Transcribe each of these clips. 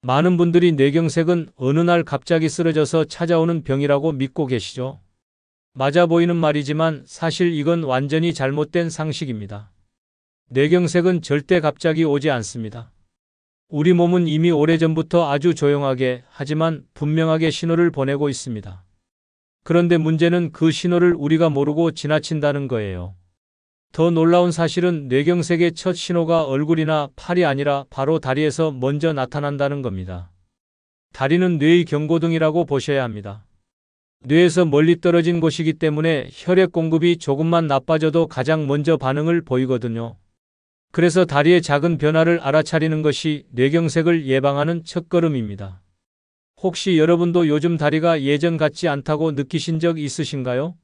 많은 분들이 뇌경색은 어느 날 갑자기 쓰러져서 찾아오는 병이라고 믿고 계시죠. 맞아 보이는 말이지만 사실 이건 완전히 잘못된 상식입니다. 뇌경색은 절대 갑자기 오지 않습니다. 우리 몸은 이미 오래전부터 아주 조용하게 하지만 분명하게 신호를 보내고 있습니다. 그런데 문제는 그 신호를 우리가 모르고 지나친다는 거예요. 더 놀라운 사실은 뇌경색의 첫 신호가 얼굴이나 팔이 아니라 바로 다리에서 먼저 나타난다는 겁니다. 다리는 뇌의 경고등이라고 보셔야 합니다. 뇌에서 멀리 떨어진 곳이기 때문에 혈액 공급이 조금만 나빠져도 가장 먼저 반응을 보이거든요. 그래서 다리의 작은 변화를 알아차리는 것이 뇌경색을 예방하는 첫걸음입니다. 혹시 여러분도 요즘 다리가 예전 같지 않다고 느끼신 적 있으신가요?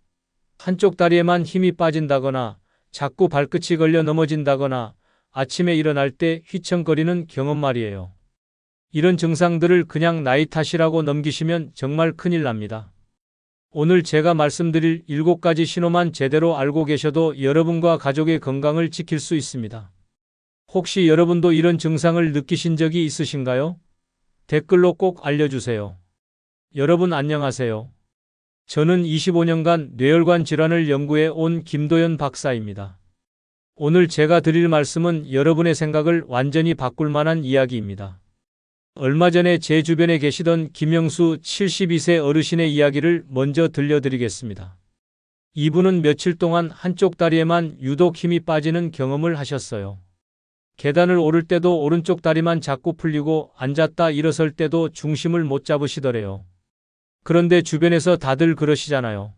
한쪽 다리에만 힘이 빠진다거나 자꾸 발끝이 걸려 넘어진다거나 아침에 일어날 때 휘청거리는 경험 말이에요. 이런 증상들을 그냥 나이 탓이라고 넘기시면 정말 큰일 납니다. 오늘 제가 말씀드릴 7가지 신호만 제대로 알고 계셔도 여러분과 가족의 건강을 지킬 수 있습니다. 혹시 여러분도 이런 증상을 느끼신 적이 있으신가요? 댓글로 꼭 알려주세요. 여러분 안녕하세요. 저는 25년간 뇌혈관 질환을 연구해 온 김도연 박사입니다. 오늘 제가 드릴 말씀은 여러분의 생각을 완전히 바꿀 만한 이야기입니다. 얼마 전에 제 주변에 계시던 김영수 72세 어르신의 이야기를 먼저 들려드리겠습니다. 이분은 며칠 동안 한쪽 다리에만 유독 힘이 빠지는 경험을 하셨어요. 계단을 오를 때도 오른쪽 다리만 자꾸 풀리고 앉았다 일어설 때도 중심을 못 잡으시더래요. 그런데 주변에서 다들 그러시잖아요.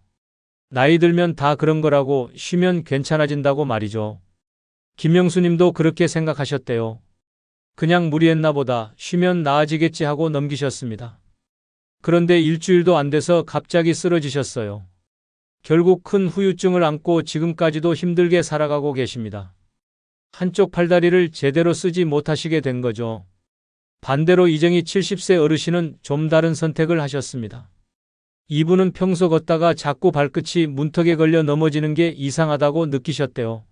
나이 들면 다 그런 거라고, 쉬면 괜찮아진다고 말이죠. 김영수님도 그렇게 생각하셨대요. 그냥 무리했나 보다, 쉬면 나아지겠지 하고 넘기셨습니다. 그런데 일주일도 안 돼서 갑자기 쓰러지셨어요. 결국 큰 후유증을 안고 지금까지도 힘들게 살아가고 계십니다. 한쪽 팔다리를 제대로 쓰지 못하시게 된 거죠. 반대로 이정희 70세 어르신은 좀 다른 선택을 하셨습니다. 이분은 평소 걷다가 자꾸 발끝이 문턱에 걸려 넘어지는 게 이상하다고 느끼셨대요.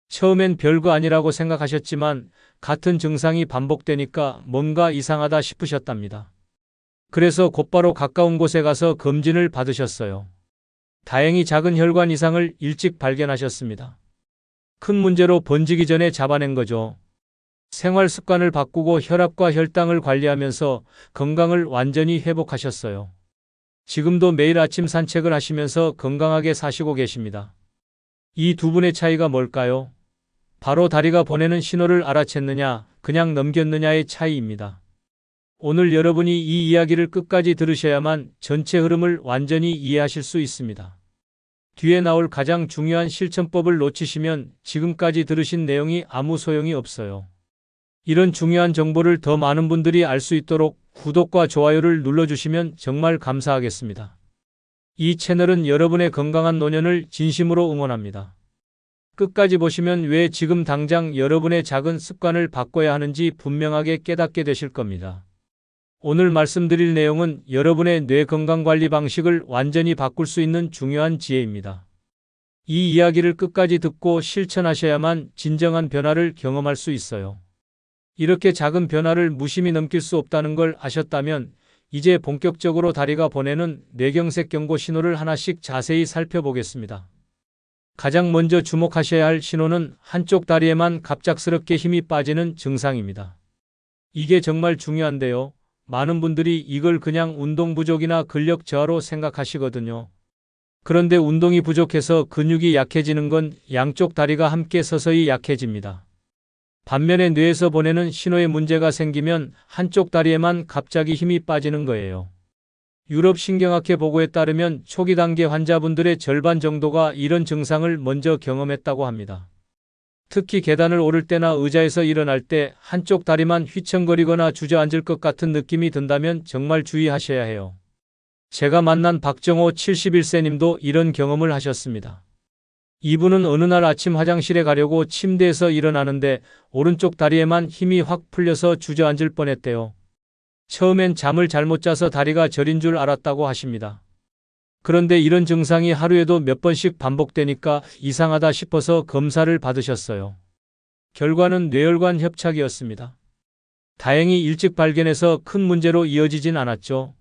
처음엔 별거 아니라고 생각하셨지만 같은 증상이 반복되니까 뭔가 이상하다 싶으셨답니다. 그래서 곧바로 가까운 곳에 가서 검진을 받으셨어요. 다행히 작은 혈관 이상을 일찍 발견하셨습니다. 큰 문제로 번지기 전에 잡아낸 거죠. 생활 습관을 바꾸고 혈압과 혈당을 관리하면서 건강을 완전히 회복하셨어요. 지금도 매일 아침 산책을 하시면서 건강하게 사시고 계십니다. 이 두 분의 차이가 뭘까요? 바로 다리가 보내는 신호를 알아챘느냐, 그냥 넘겼느냐의 차이입니다. 오늘 여러분이 이 이야기를 끝까지 들으셔야만 전체 흐름을 완전히 이해하실 수 있습니다. 뒤에 나올 가장 중요한 실천법을 놓치시면 지금까지 들으신 내용이 아무 소용이 없어요. 이런 중요한 정보를 더 많은 분들이 알 수 있도록 구독과 좋아요를 눌러주시면 정말 감사하겠습니다. 이 채널은 여러분의 건강한 노년을 진심으로 응원합니다. 끝까지 보시면 왜 지금 당장 여러분의 작은 습관을 바꿔야 하는지 분명하게 깨닫게 되실 겁니다. 오늘 말씀드릴 내용은 여러분의 뇌 건강관리 방식을 완전히 바꿀 수 있는 중요한 지혜입니다. 이 이야기를 끝까지 듣고 실천하셔야만 진정한 변화를 경험할 수 있어요. 이렇게 작은 변화를 무심히 넘길 수 없다는 걸 아셨다면 이제 본격적으로 다리가 보내는 뇌경색 경고 신호를 하나씩 자세히 살펴보겠습니다. 가장 먼저 주목하셔야 할 신호는 한쪽 다리에만 갑작스럽게 힘이 빠지는 증상입니다. 이게 정말 중요한데요. 많은 분들이 이걸 그냥 운동 부족이나 근력 저하로 생각하시거든요. 그런데 운동이 부족해서 근육이 약해지는 건 양쪽 다리가 함께 서서히 약해집니다. 반면에 뇌에서 보내는 신호에 문제가 생기면 한쪽 다리에만 갑자기 힘이 빠지는 거예요. 유럽 신경학회 보고에 따르면 초기 단계 환자분들의 절반 정도가 이런 증상을 먼저 경험했다고 합니다. 특히 계단을 오를 때나 의자에서 일어날 때 한쪽 다리만 휘청거리거나 주저앉을 것 같은 느낌이 든다면 정말 주의하셔야 해요. 제가 만난 박정호 71세님도 이런 경험을 하셨습니다. 이분은 어느 날 아침 화장실에 가려고 침대에서 일어나는데 오른쪽 다리에만 힘이 확 풀려서 주저앉을 뻔했대요. 처음엔 잠을 잘못 자서 다리가 저린 줄 알았다고 하십니다. 그런데 이런 증상이 하루에도 몇 번씩 반복되니까 이상하다 싶어서 검사를 받으셨어요. 결과는 뇌혈관 협착이었습니다. 다행히 일찍 발견해서 큰 문제로 이어지진 않았죠.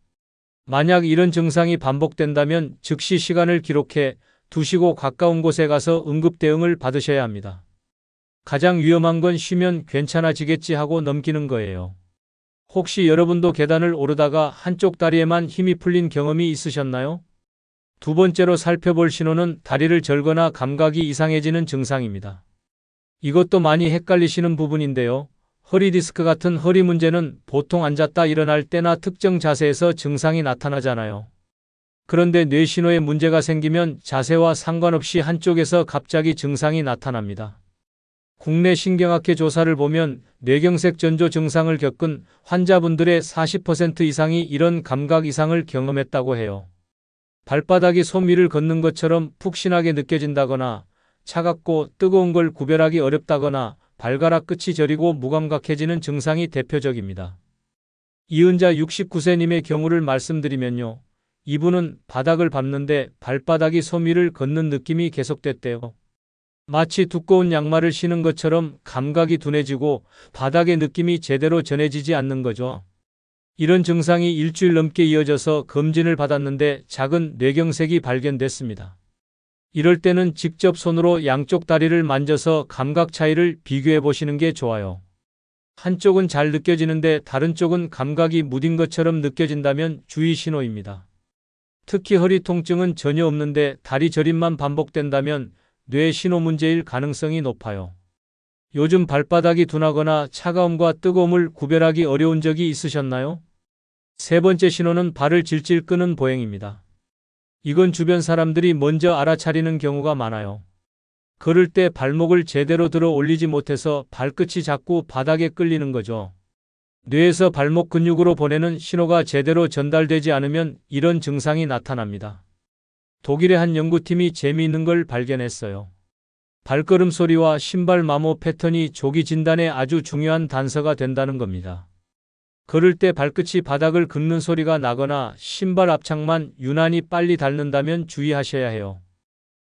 만약 이런 증상이 반복된다면 즉시 시간을 기록해 두시고 가까운 곳에 가서 응급 대응을 받으셔야 합니다. 가장 위험한 건 쉬면 괜찮아지겠지 하고 넘기는 거예요. 혹시 여러분도 계단을 오르다가 한쪽 다리에만 힘이 풀린 경험이 있으셨나요? 두 번째로 살펴볼 신호는 다리를 절거나 감각이 이상해지는 증상입니다. 이것도 많이 헷갈리시는 부분인데요. 허리 디스크 같은 허리 문제는 보통 앉았다 일어날 때나 특정 자세에서 증상이 나타나잖아요. 그런데 뇌신호에 문제가 생기면 자세와 상관없이 한쪽에서 갑자기 증상이 나타납니다. 국내 신경학회 조사를 보면 뇌경색 전조 증상을 겪은 환자분들의 40% 이상이 이런 감각 이상을 경험했다고 해요. 발바닥이 솜 위를 걷는 것처럼 푹신하게 느껴진다거나 차갑고 뜨거운 걸 구별하기 어렵다거나 발가락 끝이 저리고 무감각해지는 증상이 대표적입니다. 이은자 69세님의 경우를 말씀드리면요. 이분은 바닥을 밟는데 발바닥이 솜 위를 걷는 느낌이 계속됐대요. 마치 두꺼운 양말을 신은 것처럼 감각이 둔해지고 바닥의 느낌이 제대로 전해지지 않는 거죠. 이런 증상이 일주일 넘게 이어져서 검진을 받았는데 작은 뇌경색이 발견됐습니다. 이럴 때는 직접 손으로 양쪽 다리를 만져서 감각 차이를 비교해 보시는 게 좋아요. 한쪽은 잘 느껴지는데 다른 쪽은 감각이 무딘 것처럼 느껴진다면 주의 신호입니다. 특히 허리 통증은 전혀 없는데 다리 저림만 반복된다면 뇌 신호 문제일 가능성이 높아요. 요즘 발바닥이 둔하거나 차가움과 뜨거움을 구별하기 어려운 적이 있으셨나요? 세 번째 신호는 발을 질질 끄는 보행입니다. 이건 주변 사람들이 먼저 알아차리는 경우가 많아요. 걸을 때 발목을 제대로 들어 올리지 못해서 발끝이 자꾸 바닥에 끌리는 거죠. 뇌에서 발목 근육으로 보내는 신호가 제대로 전달되지 않으면 이런 증상이 나타납니다. 독일의 한 연구팀이 재미있는 걸 발견했어요. 발걸음 소리와 신발 마모 패턴이 조기 진단에 아주 중요한 단서가 된다는 겁니다. 걸을 때 발끝이 바닥을 긁는 소리가 나거나 신발 앞창만 유난히 빨리 닳는다면 주의하셔야 해요.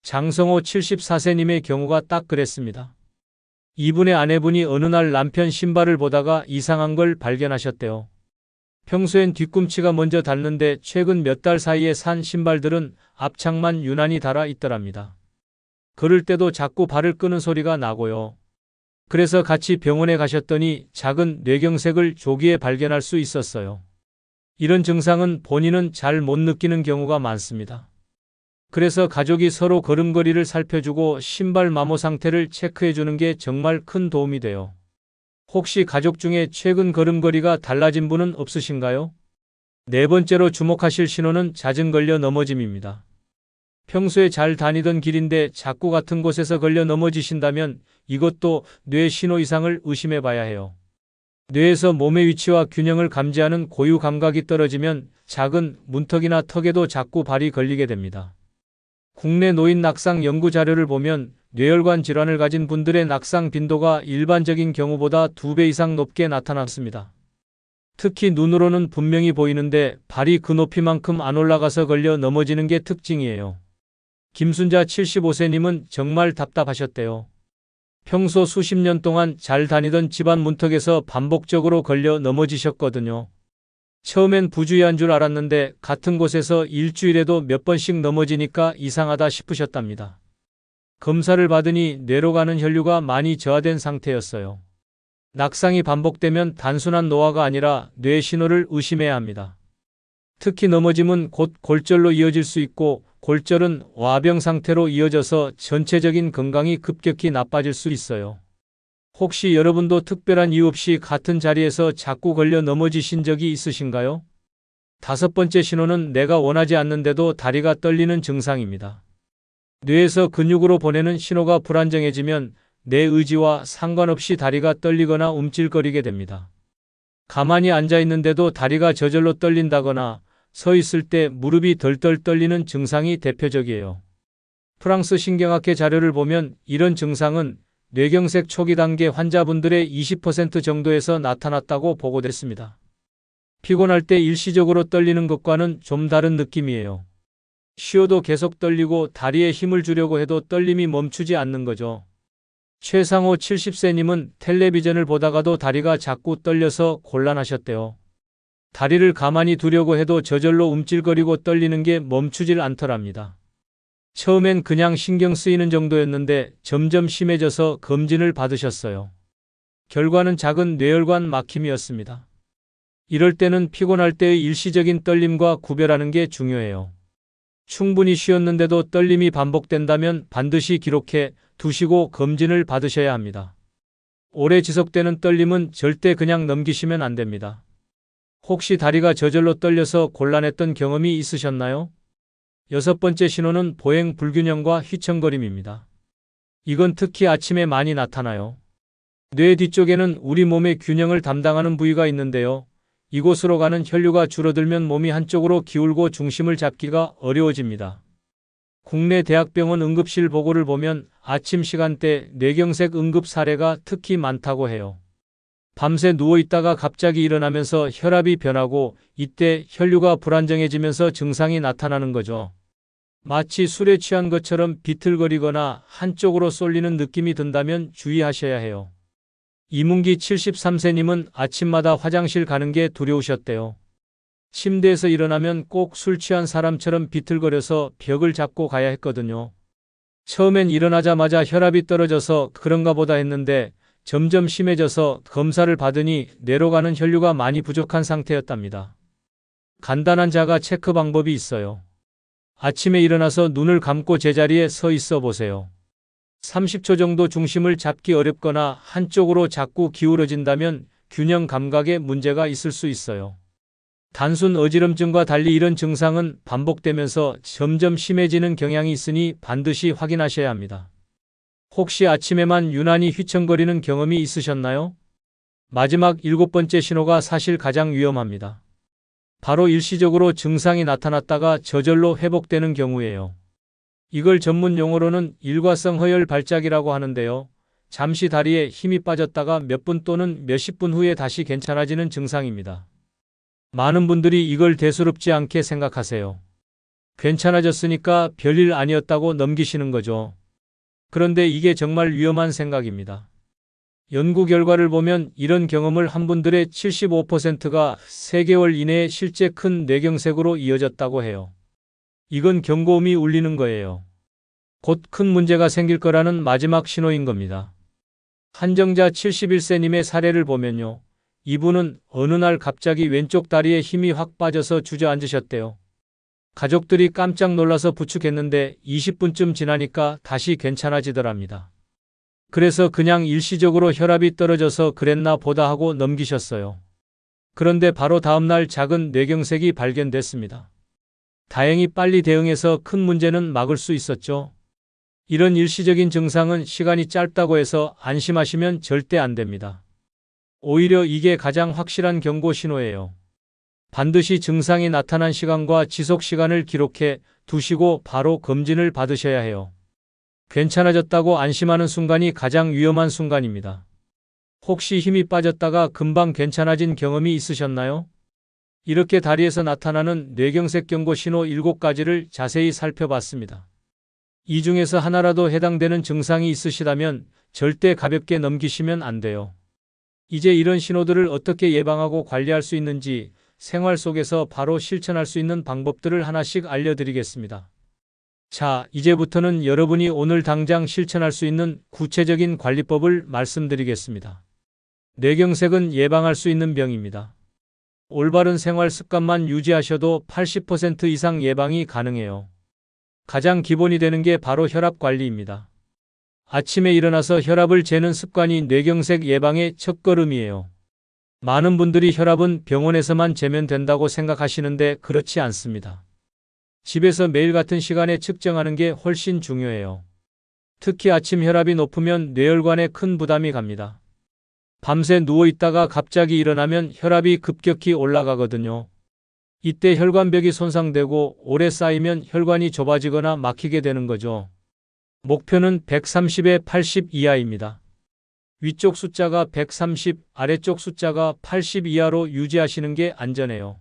장성호 74세님의 경우가 딱 그랬습니다. 이분의 아내분이 어느 날 남편 신발을 보다가 이상한 걸 발견하셨대요. 평소엔 뒤꿈치가 먼저 닳는데 최근 몇 달 사이에 산 신발들은 앞창만 유난히 닳아 있더랍니다. 걸을 때도 자꾸 발을 끄는 소리가 나고요. 그래서 같이 병원에 가셨더니 작은 뇌경색을 조기에 발견할 수 있었어요. 이런 증상은 본인은 잘 못 느끼는 경우가 많습니다. 그래서 가족이 서로 걸음걸이를 살펴주고 신발 마모 상태를 체크해주는 게 정말 큰 도움이 돼요. 혹시 가족 중에 최근 걸음걸이가 달라진 분은 없으신가요? 네 번째로 주목하실 신호는 잦은 걸려 넘어짐입니다. 평소에 잘 다니던 길인데 자꾸 같은 곳에서 걸려 넘어지신다면 이것도 뇌 신호 이상을 의심해 봐야 해요. 뇌에서 몸의 위치와 균형을 감지하는 고유 감각이 떨어지면 작은 문턱이나 턱에도 자꾸 발이 걸리게 됩니다. 국내 노인 낙상 연구 자료를 보면 뇌혈관 질환을 가진 분들의 낙상 빈도가 일반적인 경우보다 2배 이상 높게 나타났습니다. 특히 눈으로는 분명히 보이는데 발이 그 높이만큼 안 올라가서 걸려 넘어지는 게 특징이에요. 김순자 75세님은 정말 답답하셨대요. 평소 수십 년 동안 잘 다니던 집안 문턱에서 반복적으로 걸려 넘어지셨거든요. 처음엔 부주의한 줄 알았는데 같은 곳에서 일주일에도 몇 번씩 넘어지니까 이상하다 싶으셨답니다. 검사를 받으니 뇌로 가는 혈류가 많이 저하된 상태였어요. 낙상이 반복되면 단순한 노화가 아니라 뇌 신호를 의심해야 합니다. 특히 넘어짐은 곧 골절로 이어질 수 있고 골절은 와병 상태로 이어져서 전체적인 건강이 급격히 나빠질 수 있어요. 혹시 여러분도 특별한 이유 없이 같은 자리에서 자꾸 걸려 넘어지신 적이 있으신가요? 다섯 번째 신호는 내가 원하지 않는데도 다리가 떨리는 증상입니다. 뇌에서 근육으로 보내는 신호가 불안정해지면 내 의지와 상관없이 다리가 떨리거나 움찔거리게 됩니다. 가만히 앉아 있는데도 다리가 저절로 떨린다거나 서 있을 때 무릎이 덜덜 떨리는 증상이 대표적이에요. 프랑스 신경학회 자료를 보면 이런 증상은 뇌경색 초기 단계 환자분들의 20% 정도에서 나타났다고 보고됐습니다. 피곤할 때 일시적으로 떨리는 것과는 좀 다른 느낌이에요. 쉬어도 계속 떨리고 다리에 힘을 주려고 해도 떨림이 멈추지 않는 거죠. 최상호 70세님은 텔레비전을 보다가도 다리가 자꾸 떨려서 곤란하셨대요. 다리를 가만히 두려고 해도 저절로 움찔거리고 떨리는 게 멈추질 않더랍니다. 처음엔 그냥 신경 쓰이는 정도였는데 점점 심해져서 검진을 받으셨어요. 결과는 작은 뇌혈관 막힘이었습니다. 이럴 때는 피곤할 때의 일시적인 떨림과 구별하는 게 중요해요. 충분히 쉬었는데도 떨림이 반복된다면 반드시 기록해 두시고 검진을 받으셔야 합니다. 오래 지속되는 떨림은 절대 그냥 넘기시면 안 됩니다. 혹시 다리가 저절로 떨려서 곤란했던 경험이 있으셨나요? 6번째 신호는 보행 불균형과 휘청거림입니다. 이건 특히 아침에 많이 나타나요. 뇌 뒤쪽에는 우리 몸의 균형을 담당하는 부위가 있는데요. 이곳으로 가는 혈류가 줄어들면 몸이 한쪽으로 기울고 중심을 잡기가 어려워집니다. 국내 대학병원 응급실 보고를 보면 아침 시간대 뇌경색 응급 사례가 특히 많다고 해요. 밤새 누워있다가 갑자기 일어나면서 혈압이 변하고 이때 혈류가 불안정해지면서 증상이 나타나는 거죠. 마치 술에 취한 것처럼 비틀거리거나 한쪽으로 쏠리는 느낌이 든다면 주의하셔야 해요. 이문기 73세님은 아침마다 화장실 가는 게 두려우셨대요. 침대에서 일어나면 꼭 술 취한 사람처럼 비틀거려서 벽을 잡고 가야 했거든요. 처음엔 일어나자마자 혈압이 떨어져서 그런가 보다 했는데 점점 심해져서 검사를 받으니 뇌로 가는 혈류가 많이 부족한 상태였답니다. 간단한 자가 체크 방법이 있어요. 아침에 일어나서 눈을 감고 제자리에 서 있어 보세요. 30초 정도 중심을 잡기 어렵거나 한쪽으로 자꾸 기울어진다면 균형 감각에 문제가 있을 수 있어요. 단순 어지럼증과 달리 이런 증상은 반복되면서 점점 심해지는 경향이 있으니 반드시 확인하셔야 합니다. 혹시 아침에만 유난히 휘청거리는 경험이 있으셨나요? 마지막 7번째 신호가 사실 가장 위험합니다. 바로 일시적으로 증상이 나타났다가 저절로 회복되는 경우예요. 이걸 전문 용어로는 일과성 허혈 발작이라고 하는데요. 잠시 다리에 힘이 빠졌다가 몇 분 또는 몇십 분 후에 다시 괜찮아지는 증상입니다. 많은 분들이 이걸 대수롭지 않게 생각하세요. 괜찮아졌으니까 별일 아니었다고 넘기시는 거죠. 그런데 이게 정말 위험한 생각입니다. 연구 결과를 보면 이런 경험을 한 분들의 75%가 3개월 이내에 실제 큰 뇌경색으로 이어졌다고 해요. 이건 경고음이 울리는 거예요. 곧 큰 문제가 생길 거라는 마지막 신호인 겁니다. 한정자 71세님의 사례를 보면요. 이분은 어느 날 갑자기 왼쪽 다리에 힘이 확 빠져서 주저앉으셨대요. 가족들이 깜짝 놀라서 부축했는데 20분쯤 지나니까 다시 괜찮아지더랍니다. 그래서 그냥 일시적으로 혈압이 떨어져서 그랬나 보다 하고 넘기셨어요. 그런데 바로 다음 날 작은 뇌경색이 발견됐습니다. 다행히 빨리 대응해서 큰 문제는 막을 수 있었죠. 이런 일시적인 증상은 시간이 짧다고 해서 안심하시면 절대 안 됩니다. 오히려 이게 가장 확실한 경고 신호예요. 반드시 증상이 나타난 시간과 지속 시간을 기록해 두시고 바로 검진을 받으셔야 해요. 괜찮아졌다고 안심하는 순간이 가장 위험한 순간입니다. 혹시 힘이 빠졌다가 금방 괜찮아진 경험이 있으셨나요? 이렇게 다리에서 나타나는 뇌경색 경고 신호 7가지를 자세히 살펴봤습니다. 이 중에서 하나라도 해당되는 증상이 있으시다면 절대 가볍게 넘기시면 안 돼요. 이제 이런 신호들을 어떻게 예방하고 관리할 수 있는지 생활 속에서 바로 실천할 수 있는 방법들을 하나씩 알려드리겠습니다. 자, 이제부터는 여러분이 오늘 당장 실천할 수 있는 구체적인 관리법을 말씀드리겠습니다. 뇌경색은 예방할 수 있는 병입니다. 올바른 생활 습관만 유지하셔도 80% 이상 예방이 가능해요. 가장 기본이 되는 게 바로 혈압 관리입니다. 아침에 일어나서 혈압을 재는 습관이 뇌경색 예방의 첫걸음이에요. 많은 분들이 혈압은 병원에서만 재면 된다고 생각하시는데 그렇지 않습니다. 집에서 매일 같은 시간에 측정하는 게 훨씬 중요해요. 특히 아침 혈압이 높으면 뇌혈관에 큰 부담이 갑니다. 밤새 누워있다가 갑자기 일어나면 혈압이 급격히 올라가거든요. 이때 혈관벽이 손상되고 오래 쌓이면 혈관이 좁아지거나 막히게 되는 거죠. 목표는 130에 80 이하입니다. 위쪽 숫자가 130, 아래쪽 숫자가 80 이하로 유지하시는 게 안전해요.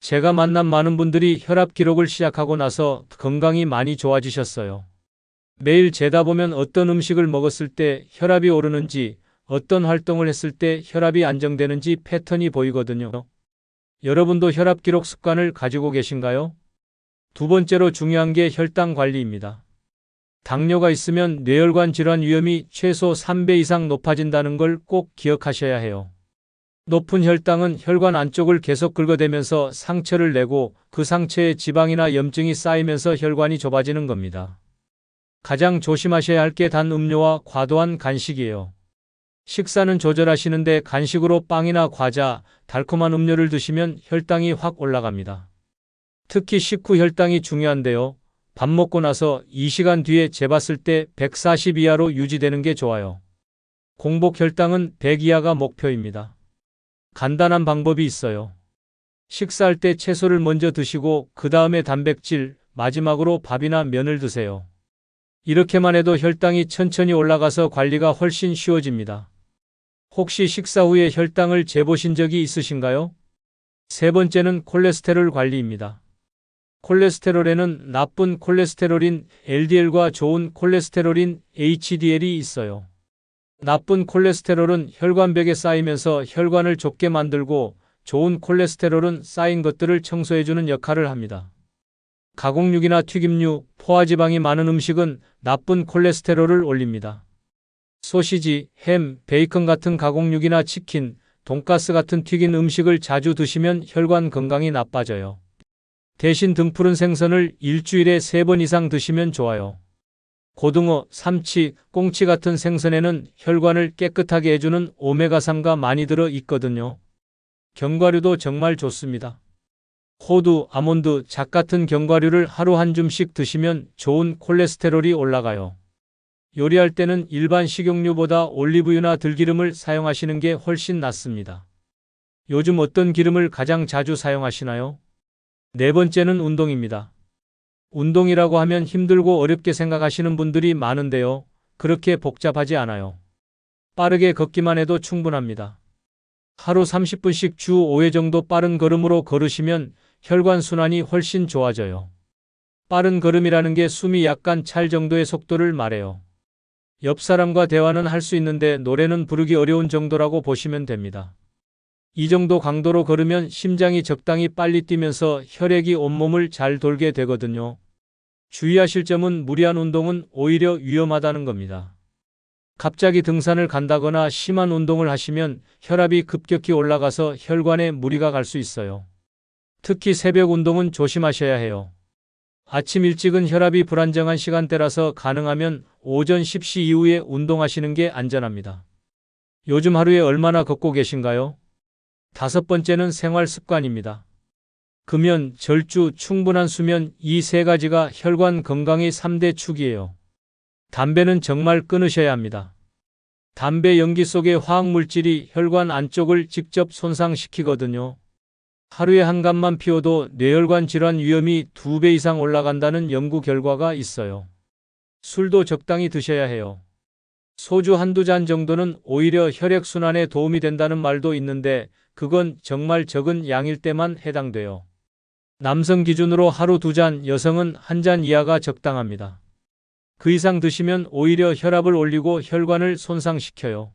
제가 만난 많은 분들이 혈압 기록을 시작하고 나서 건강이 많이 좋아지셨어요. 매일 재다 보면 어떤 음식을 먹었을 때 혈압이 오르는지, 어떤 활동을 했을 때 혈압이 안정되는지 패턴이 보이거든요. 여러분도 혈압 기록 습관을 가지고 계신가요? 두 번째로 중요한 게 혈당 관리입니다. 당뇨가 있으면 뇌혈관 질환 위험이 최소 3배 이상 높아진다는 걸 꼭 기억하셔야 해요. 높은 혈당은 혈관 안쪽을 계속 긁어대면서 상처를 내고 그 상처에 지방이나 염증이 쌓이면서 혈관이 좁아지는 겁니다. 가장 조심하셔야 할 게 단 음료와 과도한 간식이에요. 식사는 조절하시는데 간식으로 빵이나 과자, 달콤한 음료를 드시면 혈당이 확 올라갑니다. 특히 식후 혈당이 중요한데요. 밥 먹고 나서 2시간 뒤에 재봤을 때 140 이하로 유지되는 게 좋아요. 공복 혈당은 100 이하가 목표입니다. 간단한 방법이 있어요. 식사할 때 채소를 먼저 드시고 그 다음에 단백질, 마지막으로 밥이나 면을 드세요. 이렇게만 해도 혈당이 천천히 올라가서 관리가 훨씬 쉬워집니다. 혹시 식사 후에 혈당을 재보신 적이 있으신가요? 세 번째는 콜레스테롤 관리입니다. 콜레스테롤에는 나쁜 콜레스테롤인 LDL과 좋은 콜레스테롤인 HDL이 있어요. 나쁜 콜레스테롤은 혈관벽에 쌓이면서 혈관을 좁게 만들고 좋은 콜레스테롤은 쌓인 것들을 청소해주는 역할을 합니다. 가공육이나 튀김류, 포화지방이 많은 음식은 나쁜 콜레스테롤을 올립니다. 소시지, 햄, 베이컨 같은 가공육이나 치킨, 돈가스 같은 튀긴 음식을 자주 드시면 혈관 건강이 나빠져요. 대신 등푸른 생선을 일주일에 3번 이상 드시면 좋아요. 고등어, 삼치, 꽁치 같은 생선에는 혈관을 깨끗하게 해주는 오메가3가 많이 들어 있거든요. 견과류도 정말 좋습니다. 호두, 아몬드, 잣 같은 견과류를 하루 한 줌씩 드시면 좋은 콜레스테롤이 올라가요. 요리할 때는 일반 식용유보다 올리브유나 들기름을 사용하시는 게 훨씬 낫습니다. 요즘 어떤 기름을 가장 자주 사용하시나요? 네 번째는 운동입니다. 운동이라고 하면 힘들고 어렵게 생각하시는 분들이 많은데요. 그렇게 복잡하지 않아요. 빠르게 걷기만 해도 충분합니다. 하루 30분씩 주 5회 정도 빠른 걸음으로 걸으시면 혈관 순환이 훨씬 좋아져요. 빠른 걸음이라는 게 숨이 약간 찰 정도의 속도를 말해요. 옆 사람과 대화는 할 수 있는데 노래는 부르기 어려운 정도라고 보시면 됩니다. 이 정도 강도로 걸으면 심장이 적당히 빨리 뛰면서 혈액이 온몸을 잘 돌게 되거든요. 주의하실 점은 무리한 운동은 오히려 위험하다는 겁니다. 갑자기 등산을 간다거나 심한 운동을 하시면 혈압이 급격히 올라가서 혈관에 무리가 갈 수 있어요. 특히 새벽 운동은 조심하셔야 해요. 아침 일찍은 혈압이 불안정한 시간대라서 가능하면 오전 10시 이후에 운동하시는 게 안전합니다. 요즘 하루에 얼마나 걷고 계신가요? 다섯 번째는 생활 습관입니다. 금연, 절주, 충분한 수면 이 세 가지가 혈관 건강의 3대 축이에요. 담배는 정말 끊으셔야 합니다. 담배 연기 속의 화학물질이 혈관 안쪽을 직접 손상시키거든요. 하루에 한 갑만 피워도 뇌혈관 질환 위험이 2배 이상 올라간다는 연구 결과가 있어요. 술도 적당히 드셔야 해요. 소주 한두 잔 정도는 오히려 혈액순환에 도움이 된다는 말도 있는데 그건 정말 적은 양일 때만 해당돼요. 남성 기준으로 하루 2잔, 여성은 1잔 이하가 적당합니다. 그 이상 드시면 오히려 혈압을 올리고 혈관을 손상시켜요.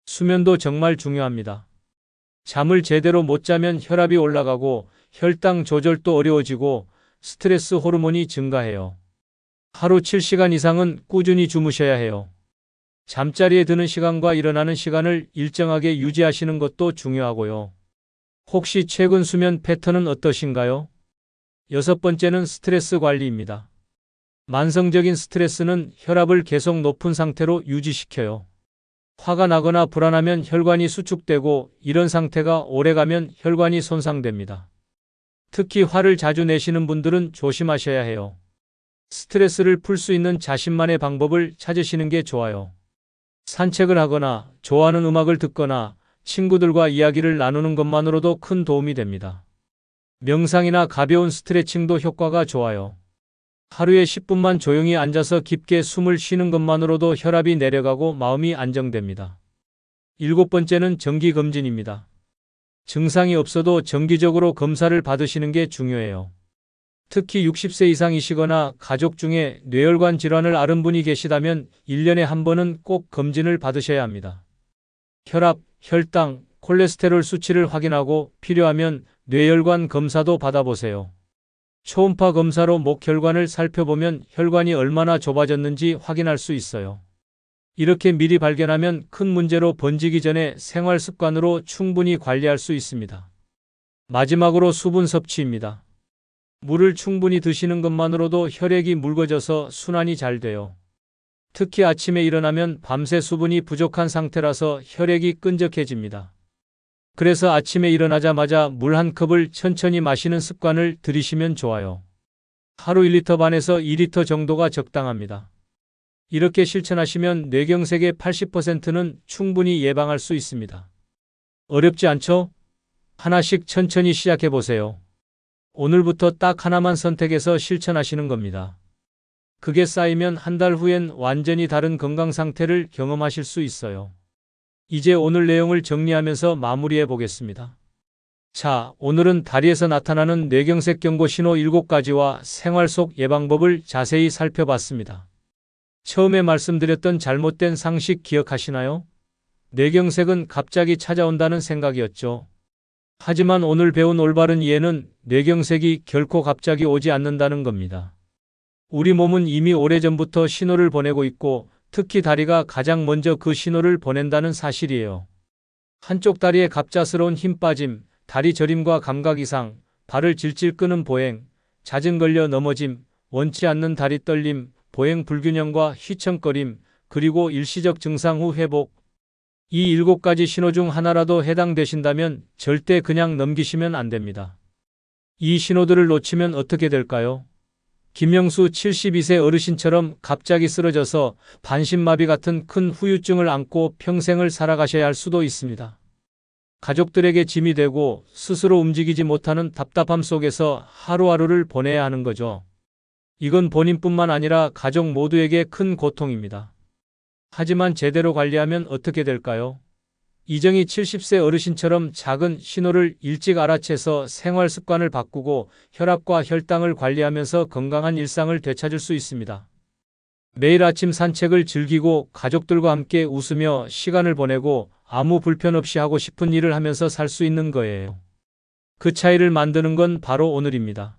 수면도 정말 중요합니다. 잠을 제대로 못 자면 혈압이 올라가고 혈당 조절도 어려워지고 스트레스 호르몬이 증가해요. 하루 7시간 이상은 꾸준히 주무셔야 해요. 잠자리에 드는 시간과 일어나는 시간을 일정하게 유지하시는 것도 중요하고요. 혹시 최근 수면 패턴은 어떠신가요? 여섯 번째는 스트레스 관리입니다. 만성적인 스트레스는 혈압을 계속 높은 상태로 유지시켜요. 화가 나거나 불안하면 혈관이 수축되고 이런 상태가 오래가면 혈관이 손상됩니다. 특히 화를 자주 내시는 분들은 조심하셔야 해요. 스트레스를 풀 수 있는 자신만의 방법을 찾으시는 게 좋아요. 산책을 하거나 좋아하는 음악을 듣거나 친구들과 이야기를 나누는 것만으로도 큰 도움이 됩니다. 명상이나 가벼운 스트레칭도 효과가 좋아요. 하루에 10분만 조용히 앉아서 깊게 숨을 쉬는 것만으로도 혈압이 내려가고 마음이 안정됩니다. 일곱 번째는 정기검진입니다. 증상이 없어도 정기적으로 검사를 받으시는 게 중요해요. 특히 60세 이상이시거나 가족 중에 뇌혈관 질환을 앓은 분이 계시다면 1년에 한 번은 꼭 검진을 받으셔야 합니다. 혈압, 혈당, 콜레스테롤 수치를 확인하고 필요하면 뇌혈관 검사도 받아보세요. 초음파 검사로 목혈관을 살펴보면 혈관이 얼마나 좁아졌는지 확인할 수 있어요. 이렇게 미리 발견하면 큰 문제로 번지기 전에 생활 습관으로 충분히 관리할 수 있습니다. 마지막으로 수분 섭취입니다. 물을 충분히 드시는 것만으로도 혈액이 묽어져서 순환이 잘 돼요. 특히 아침에 일어나면 밤새 수분이 부족한 상태라서 혈액이 끈적해집니다. 그래서 아침에 일어나자마자 물 한 컵을 천천히 마시는 습관을 들이시면 좋아요. 하루 1리터 반에서 2리터 정도가 적당합니다. 이렇게 실천하시면 뇌경색의 80%는 충분히 예방할 수 있습니다. 어렵지 않죠? 하나씩 천천히 시작해 보세요. 오늘부터 딱 하나만 선택해서 실천하시는 겁니다. 그게 쌓이면 한 달 후엔 완전히 다른 건강 상태를 경험하실 수 있어요. 이제 오늘 내용을 정리하면서 마무리해 보겠습니다. 자, 오늘은 다리에서 나타나는 뇌경색 경고 신호 7가지와 생활 속 예방법을 자세히 살펴봤습니다. 처음에 말씀드렸던 잘못된 상식 기억하시나요? 뇌경색은 갑자기 찾아온다는 생각이었죠. 하지만 오늘 배운 올바른 이해는 뇌경색이 결코 갑자기 오지 않는다는 겁니다. 우리 몸은 이미 오래전부터 신호를 보내고 있고 특히 다리가 가장 먼저 그 신호를 보낸다는 사실이에요. 한쪽 다리에 갑작스러운 힘 빠짐, 다리 저림과 감각 이상, 발을 질질 끄는 보행, 잦은 걸려 넘어짐, 원치 않는 다리 떨림, 보행 불균형과 휘청거림, 그리고 일시적 증상 후 회복. 이 7가지 신호 중 하나라도 해당되신다면 절대 그냥 넘기시면 안 됩니다. 이 신호들을 놓치면 어떻게 될까요? 김영수 72세 어르신처럼 갑자기 쓰러져서 반신마비 같은 큰 후유증을 안고 평생을 살아가셔야 할 수도 있습니다. 가족들에게 짐이 되고 스스로 움직이지 못하는 답답함 속에서 하루하루를 보내야 하는 거죠. 이건 본인뿐만 아니라 가족 모두에게 큰 고통입니다. 하지만 제대로 관리하면 어떻게 될까요? 이정희 70세 어르신처럼 작은 신호를 일찍 알아채서 생활 습관을 바꾸고 혈압과 혈당을 관리하면서 건강한 일상을 되찾을 수 있습니다. 매일 아침 산책을 즐기고 가족들과 함께 웃으며 시간을 보내고 아무 불편 없이 하고 싶은 일을 하면서 살 수 있는 거예요. 그 차이를 만드는 건 바로 오늘입니다.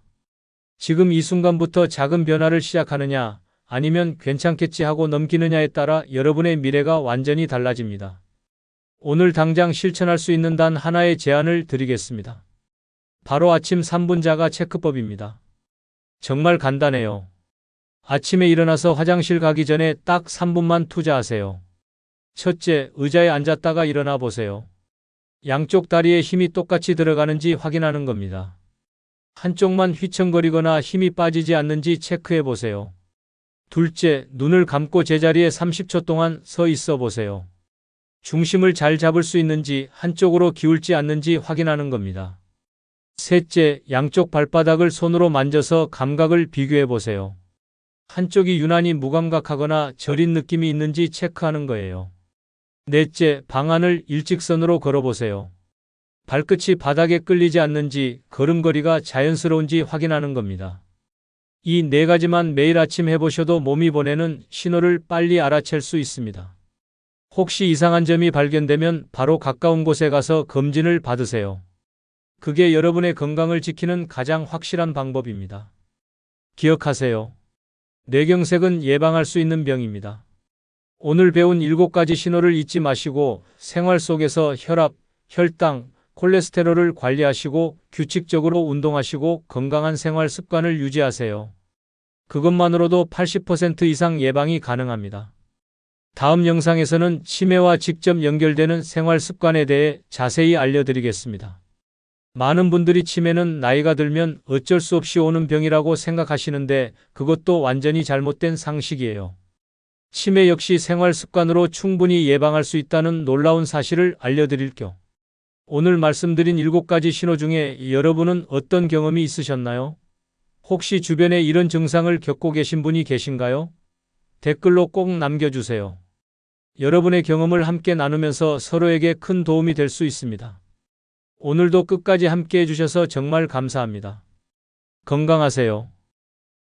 지금 이 순간부터 작은 변화를 시작하느냐, 아니면 괜찮겠지 하고 넘기느냐에 따라 여러분의 미래가 완전히 달라집니다. 오늘 당장 실천할 수 있는 단 하나의 제안을 드리겠습니다. 바로 아침 3분 자가 체크법입니다. 정말 간단해요. 아침에 일어나서 화장실 가기 전에 딱 3분만 투자하세요. 첫째, 의자에 앉았다가 일어나 보세요. 양쪽 다리에 힘이 똑같이 들어가는지 확인하는 겁니다. 한쪽만 휘청거리거나 힘이 빠지지 않는지 체크해 보세요. 둘째, 눈을 감고 제자리에 30초 동안 서 있어 보세요. 중심을 잘 잡을 수 있는지, 한쪽으로 기울지 않는지 확인하는 겁니다. 셋째, 양쪽 발바닥을 손으로 만져서 감각을 비교해 보세요. 한쪽이 유난히 무감각하거나 저린 느낌이 있는지 체크하는 거예요. 넷째, 방안을 일직선으로 걸어보세요. 발끝이 바닥에 끌리지 않는지, 걸음걸이가 자연스러운지 확인하는 겁니다. 이 4가지만 매일 아침 해보셔도 몸이 보내는 신호를 빨리 알아챌 수 있습니다. 혹시 이상한 점이 발견되면 바로 가까운 곳에 가서 검진을 받으세요. 그게 여러분의 건강을 지키는 가장 확실한 방법입니다. 기억하세요. 뇌경색은 예방할 수 있는 병입니다. 오늘 배운 7가지 신호를 잊지 마시고 생활 속에서 혈압, 혈당, 콜레스테롤을 관리하시고 규칙적으로 운동하시고 건강한 생활 습관을 유지하세요. 그것만으로도 80% 이상 예방이 가능합니다. 다음 영상에서는 치매와 직접 연결되는 생활 습관에 대해 자세히 알려드리겠습니다. 많은 분들이 치매는 나이가 들면 어쩔 수 없이 오는 병이라고 생각하시는데 그것도 완전히 잘못된 상식이에요. 치매 역시 생활 습관으로 충분히 예방할 수 있다는 놀라운 사실을 알려드릴게요. 오늘 말씀드린 7가지 신호 중에 여러분은 어떤 경험이 있으셨나요? 혹시 주변에 이런 증상을 겪고 계신 분이 계신가요? 댓글로 꼭 남겨주세요. 여러분의 경험을 함께 나누면서 서로에게 큰 도움이 될 수 있습니다. 오늘도 끝까지 함께 해주셔서 정말 감사합니다. 건강하세요.